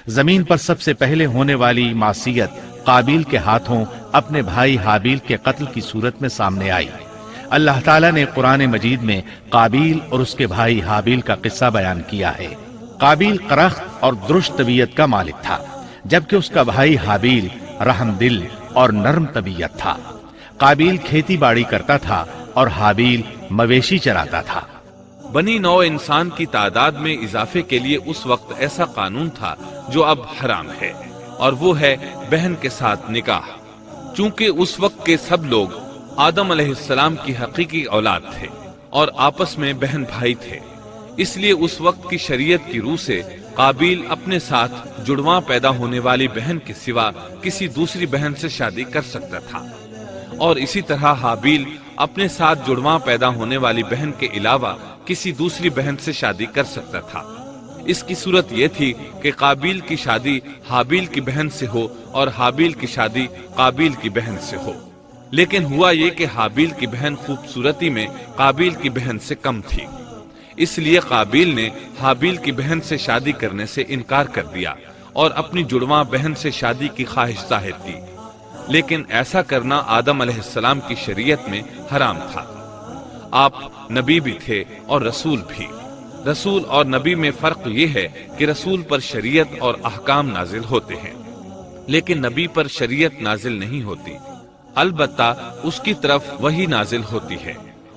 زمین پر سب سے پہلے ہونے والی معصیت قابیل کے ہاتھوں اپنے بھائی حابیل کے قتل کی صورت میں سامنے آئی۔ اللہ تعالیٰ نے قرآن مجید میں قابیل اور اس کے بھائی حابیل کا قصہ بیان کیا ہے۔ قابیل قرخت اور درشت طبیعت کا مالک تھا، جبکہ اس کا بھائی حابیل رحم دل اور نرم طبیعت تھا۔ قابیل کھیتی باڑی کرتا تھا اور حابیل مویشی چراتا تھا۔ بنی نوع انسان کی تعداد میں اضافے کے لیے اس وقت ایسا قانون تھا جو اب حرام ہے، اور وہ ہے بہن کے ساتھ نکاح۔ چونکہ اس وقت کے سب لوگ آدم علیہ السلام کی حقیقی اولاد تھے اور آپس میں بہن بھائی تھے، اس لیے اس وقت کی شریعت کی روح سے قابیل اپنے ساتھ جڑواں پیدا ہونے والی بہن کے سوا کسی دوسری بہن سے شادی کر سکتا تھا، اور اسی طرح حابیل اپنے ساتھ جڑواں پیدا ہونے والی بہن کے علاوہ کسی دوسری بہن سے شادی کر سکتا تھا۔ اس کی صورت یہ تھی کہ قابیل کی شادی حابیل کی بہن سے ہو اور حابیل کی شادی قابیل کی بہن سے ہو، لیکن ہوا یہ کہ حابیل کی بہن خوبصورتی میں قابیل کی بہن سے کم تھی، اس لیے قابیل نے حابیل کی بہن سے شادی کرنے سے انکار کر دیا اور اپنی جڑواں بہن سے شادی کی خواہش ظاہر کی، لیکن ایسا کرنا آدم علیہ السلام کی شریعت میں حرام تھا۔ آپ نبی بھی تھے اور رسول بھی۔ رسول اور نبی میں فرق یہ ہے کہ رسول پر شریعت اور احکام نازل ہوتے ہیں، لیکن نبی پر شریعت نازل نہیں ہوتی، البتہ اس کی طرف وحی نازل ہوتی ہے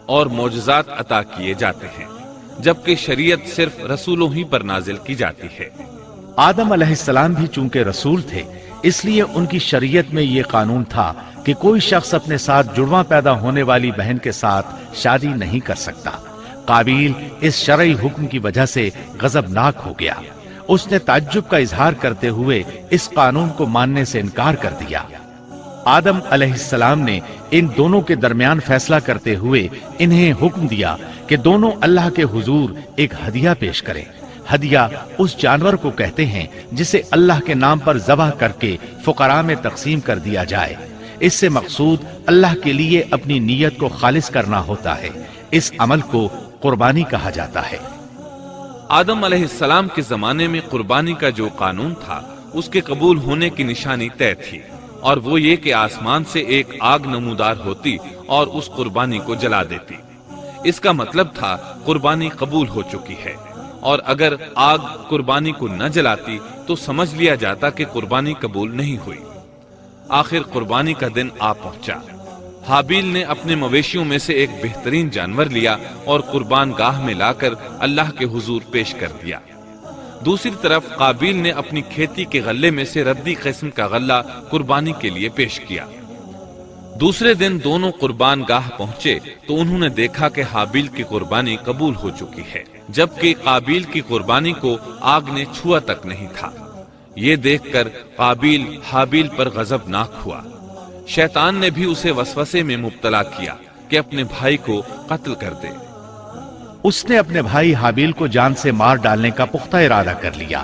اور معجزات عطا کیے جاتے ہیں، جبکہ شریعت صرف رسولوں ہی پر نازل کی جاتی ہے۔ آدم علیہ السلام بھی چونکہ رسول تھے، اس لیے ان کی شریعت میں یہ قانون تھا کہ کوئی شخص اپنے ساتھ جڑواں پیدا ہونے والی بہن کے ساتھ شادی نہیں کر سکتا۔ قابیل اس شرعی حکم کی وجہ سے غضبناک ہو گیا۔ اس نے تعجب کا اظہار کرتے ہوئے اس قانون کو ماننے سے انکار کر دیا۔ آدم علیہ السلام نے ان دونوں کے درمیان فیصلہ کرتے ہوئے انہیں حکم دیا کہ دونوں اللہ کے حضور ایک ہدیہ پیش کریں۔ ہدیہ اس جانور کو کہتے ہیں جسے اللہ کے نام پر ذبح کر کے فقراء میں تقسیم کر دیا جائے۔ اس سے مقصود اللہ کے لیے اپنی نیت کو خالص کرنا ہوتا ہے۔ اس عمل کو قربانی کہا جاتا ہے۔ آدم علیہ السلام کے زمانے میں قربانی کا جو قانون تھا اس کے قبول ہونے کی نشانی طے تھی، اور وہ یہ کہ آسمان سے ایک آگ نمودار ہوتی اور اس قربانی کو جلا دیتی۔ اس کا مطلب تھا قربانی قبول ہو چکی ہے، اور اگر آگ قربانی کو نہ جلاتی تو سمجھ لیا جاتا کہ قربانی قبول نہیں ہوئی۔ آخر قربانی کا دن آ پہنچا۔ حابیل نے اپنے مویشیوں میں سے ایک بہترین جانور لیا اور قربان گاہ میں لا کر اللہ کے حضور پیش کر دیا۔ دوسری طرف قابیل نے اپنی کھیتی کے غلے میں سے ردی قسم کا غلہ قربانی کے لیے پیش کیا۔ دوسرے دن دونوں قربان گاہ پہنچے تو انہوں نے دیکھا کہ حابیل کی قربانی قبول ہو چکی ہے، جبکہ قابیل کی قربانی کو آگ نے چھوا تک نہیں تھا۔ یہ دیکھ کر قابیل حابیل پر غضبناک ہوا۔ شیطان نے بھی اسے وسوسے میں مبتلا کیا کہ اپنے بھائی کو قتل کر دے۔ اس نے اپنے بھائی حابیل کو جان سے مار ڈالنے کا پختہ ارادہ کر لیا۔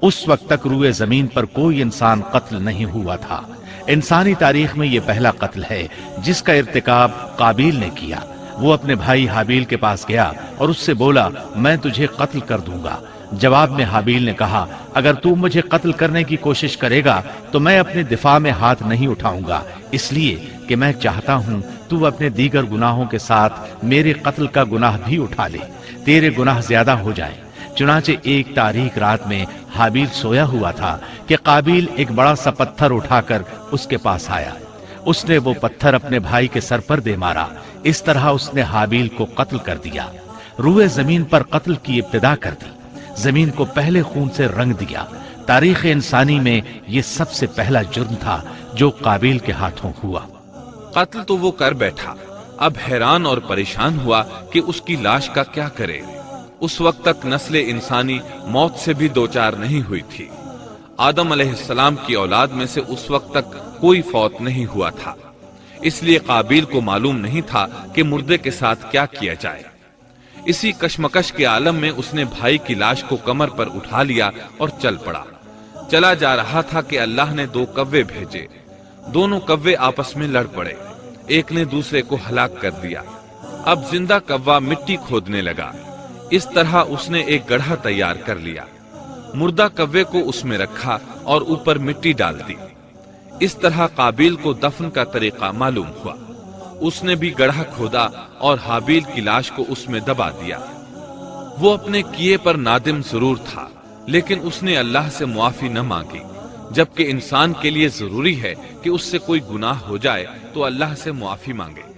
اس وقت تک روئے زمین پر کوئی انسان قتل نہیں ہوا تھا۔ انسانی تاریخ میں یہ پہلا قتل ہے جس کا ارتکاب قابیل نے کیا۔ وہ اپنے بھائی حابیل کے پاس گیا اور اس سے بولا، میں تجھے قتل کر دوں گا۔ جواب میں حابیل نے کہا، اگر تو مجھے قتل کرنے کی کوشش کرے گا تو میں اپنے دفاع میں ہاتھ نہیں اٹھاؤں گا، اس لیے کہ میں چاہتا ہوں تو اپنے دیگر گناہوں کے ساتھ میرے قتل کا گناہ بھی اٹھا لے، تیرے گناہ زیادہ ہو جائیں۔ چنانچہ ایک تاریک رات میں حابیل سویا ہوا تھا کہ قابیل ایک بڑا سا پتھر اٹھا کر اس کے پاس آیا۔ اس نے وہ پتھر اپنے بھائی کے سر پر دے مارا۔ اس طرح اس نے حابیل کو قتل کر دیا۔ روئے زمین پر قتل کی ابتدا کر دی، زمین کو پہلے خون سے رنگ دیا۔ تاریخ انسانی میں یہ سب سے پہلا جرم تھا جو قابیل کے ہاتھوں ہوا۔ قتل تو وہ کر بیٹھا، اب حیران اور پریشان ہوا کہ اس کی لاش کا کیا کرے۔ اس وقت تک نسل انسانی موت سے بھی دوچار نہیں ہوئی تھی۔ آدم علیہ السلام کی اولاد میں سے اس وقت تک کوئی فوت نہیں ہوا تھا، اس لیے قابیل کو معلوم نہیں تھا کہ مردے کے ساتھ کیا کیا جائے۔ اسی کشمکش کے عالم میں اس نے بھائی کی لاش کو کمر پر اٹھا لیا اور چل پڑا۔ چلا جا رہا تھا کہ اللہ نے 2 کوے بھیجے۔ دونوں کوے آپس میں لڑ پڑے، ایک نے دوسرے کو ہلاک کر دیا۔ اب زندہ کوا مٹی کھودنے لگا۔ اس طرح اس نے ایک گڑھا تیار کر لیا۔ مردہ کوے کو اس میں رکھا اور اوپر مٹی ڈال دی۔ اس طرح قابیل کو دفن کا طریقہ معلوم ہوا۔ اس نے بھی گڑھا کھودا اور حابیل کی لاش کو اس میں دبا دیا۔ وہ اپنے کیے پر نادم ضرور تھا، لیکن اس نے اللہ سے معافی نہ مانگی، جبکہ انسان کے لیے ضروری ہے کہ اس سے کوئی گناہ ہو جائے تو اللہ سے معافی مانگے۔